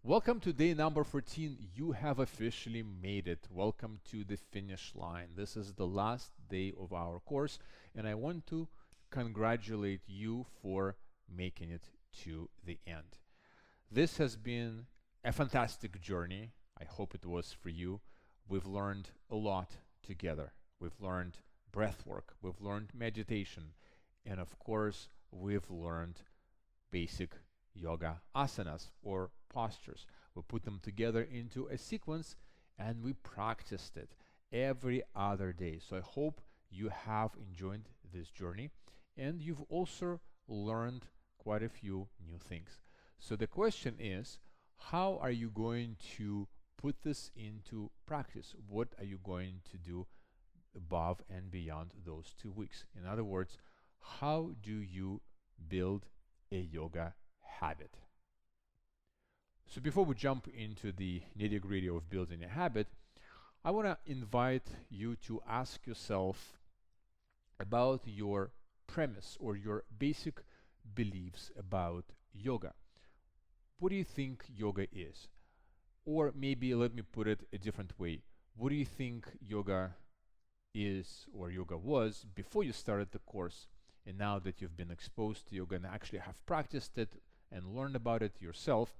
Welcome to day number 14. You have officially made it. Welcome to the finish line. This is the last day of our course, and I want to congratulate you for making it to the end. This has been a fantastic journey. I hope it was for you. We've learned a lot together. We've learned breath work, we've learned meditation, and of course, we've learned basic yoga asanas or postures. We put them together into a sequence and we practiced it every other day. So I hope you have enjoyed this journey and you've also learned quite a few new things. So the question is, how are you going to put this into practice? What are you going to do above and beyond those 2 weeks? In other words, how do you build a yoga habit? So before we jump into the nitty-gritty of building a habit, I want to invite you to ask yourself about your premise or your basic beliefs about yoga. What do you think yoga is? Or maybe let me put it a different way. What do you think yoga is or yoga was before you started the course? And now that you've been exposed to yoga and actually have practiced it and learned about it yourself,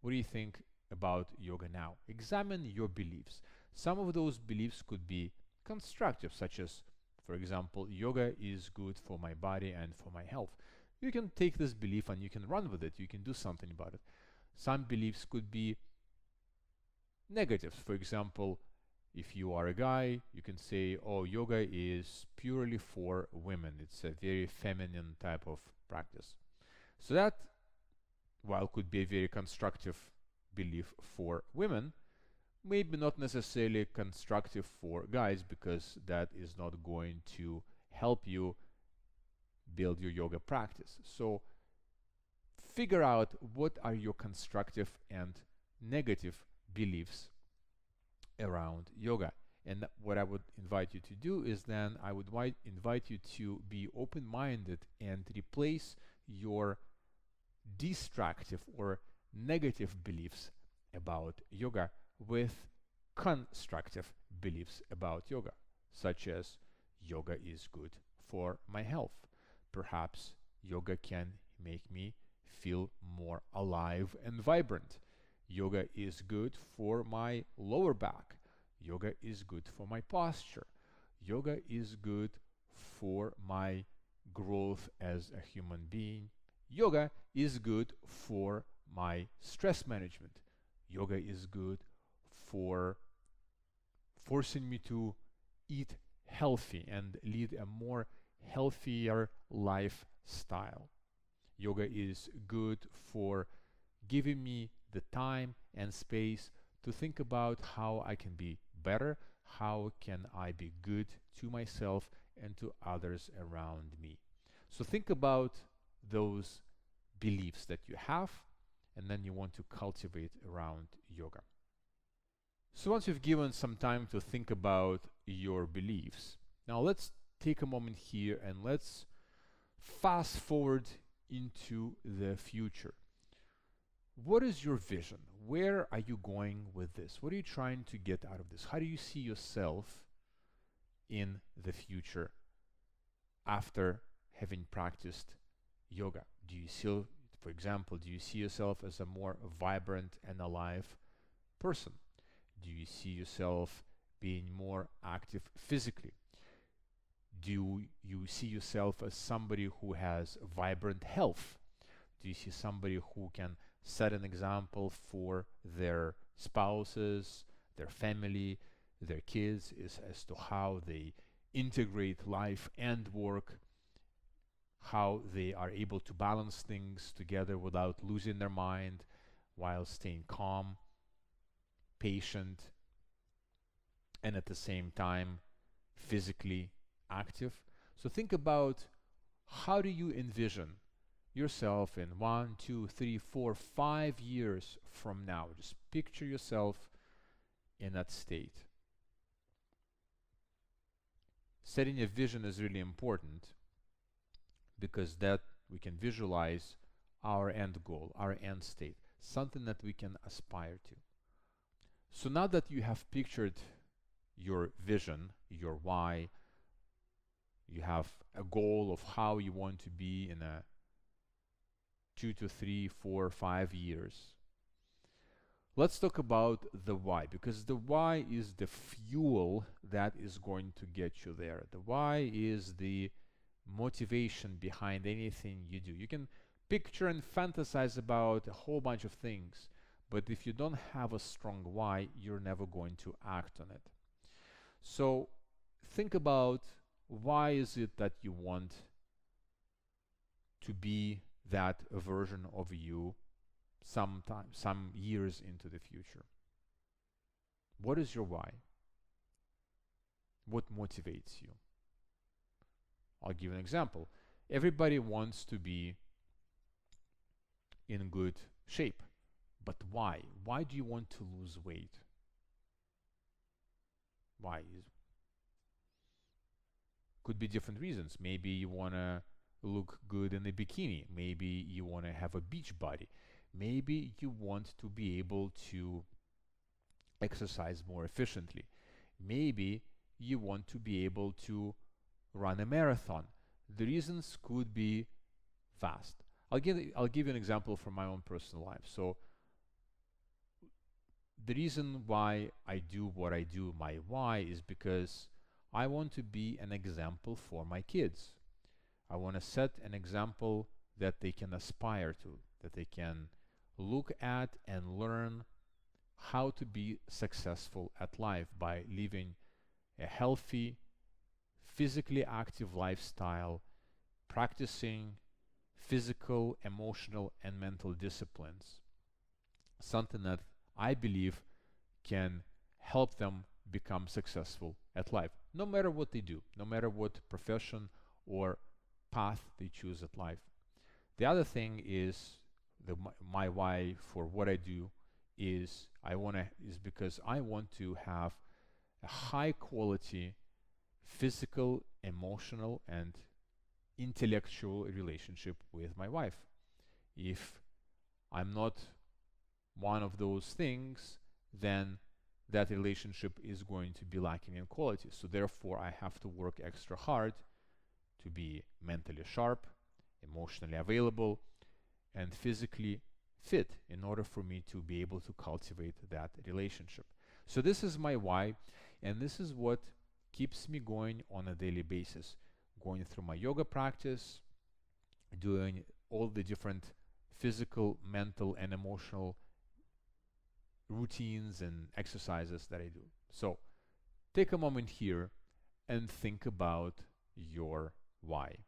what do you think about yoga now? Examine your beliefs. Some of those beliefs could be constructive, such as, for example, yoga is good for my body and for my health. You can take this belief and you can run with it. You can do something about it. Some beliefs could be negatives. For example, if you are a guy, you can say, oh, yoga is purely for women. It's a very feminine type of practice. So that, while could be a very constructive belief for women, maybe not necessarily constructive for guys, because that is not going to help you build your yoga practice. So figure out what are your constructive and negative beliefs around yoga. And what I would invite you to do is then I would invite you to be open-minded and replace your destructive or negative beliefs about yoga with constructive beliefs about yoga, such as yoga is good for my health. Perhaps yoga can make me feel more alive and vibrant. Yoga is good for my lower back. Yoga is good for my posture. Yoga is good for my growth as a human being. Yoga is good for my stress management. Yoga is good for forcing me to eat healthy and lead a more healthier lifestyle. Yoga is good for giving me the time and space to think about how I can be better, how can I be good to myself and to others around me. So think about those beliefs that you have, and then you want to cultivate around yoga. So once you've given some time to think about your beliefs, now let's take a moment here and let's fast forward into the future. What is your vision? Where are you going with this? What are you trying to get out of this? How do you see yourself in the future after having practiced yoga? Do you see, for example, do you see yourself as a more vibrant and alive person? Do you see yourself being more active physically? Do you see yourself as somebody who has vibrant health? Do you see somebody who can set an example for their spouses, their family, their kids as to how they integrate life and work, how they are able to balance things together without losing their mind while staying calm, patient, and at the same time physically active? So think about, how do you envision yourself in 1, 2, 3, 4, 5 years from now? Just picture yourself in that state. Setting a vision is really important because that we can visualize our end goal, our end state. something that we can aspire to. So now that you have pictured your vision, your why, you have a goal of how you want to be in a 2 to 3, 4, 5 years. Let's talk about the why, because the why is the fuel that is going to get you there. The why is the motivation behind anything you do. You can picture and fantasize about a whole bunch of things, but if you don't have a strong why, you're never going to act on it. So think about, why is it that you want to be that version of you sometime, some years into the future? What is your why? What motivates you? I'll give you an example. Everybody wants to be in good shape, but why? Why do you want to lose weight? Why? Could be different reasons. Maybe you want to look good in a bikini. Maybe you want to have a beach body. Maybe you want to be able to exercise more efficiently. Maybe you want to be able to run a marathon. The reasons could be vast. I'll give you an example from my own personal life. So the reason why I do what I do, my why, is because I want to be an example for my kids. I want to set an example that they can aspire to, that they can look at and learn how to be successful at life by living a healthy, physically active lifestyle, practicing physical, emotional, and mental disciplines. Something that I believe can help them become successful at life, no matter what they do, no matter what profession or path they choose at life. The other thing is, my why for what I do is because I want to have a high quality physical, emotional, and intellectual relationship with my wife. If I'm not one of those things, then that relationship is going to be lacking in quality. So therefore, I have to work extra hard to be mentally sharp, emotionally available, and physically fit in order for me to be able to cultivate that relationship. So this is my why, and this is what keeps me going on a daily basis, going through my yoga practice, doing all the different physical, mental, and emotional routines and exercises that I do. So take a moment here and think about your why.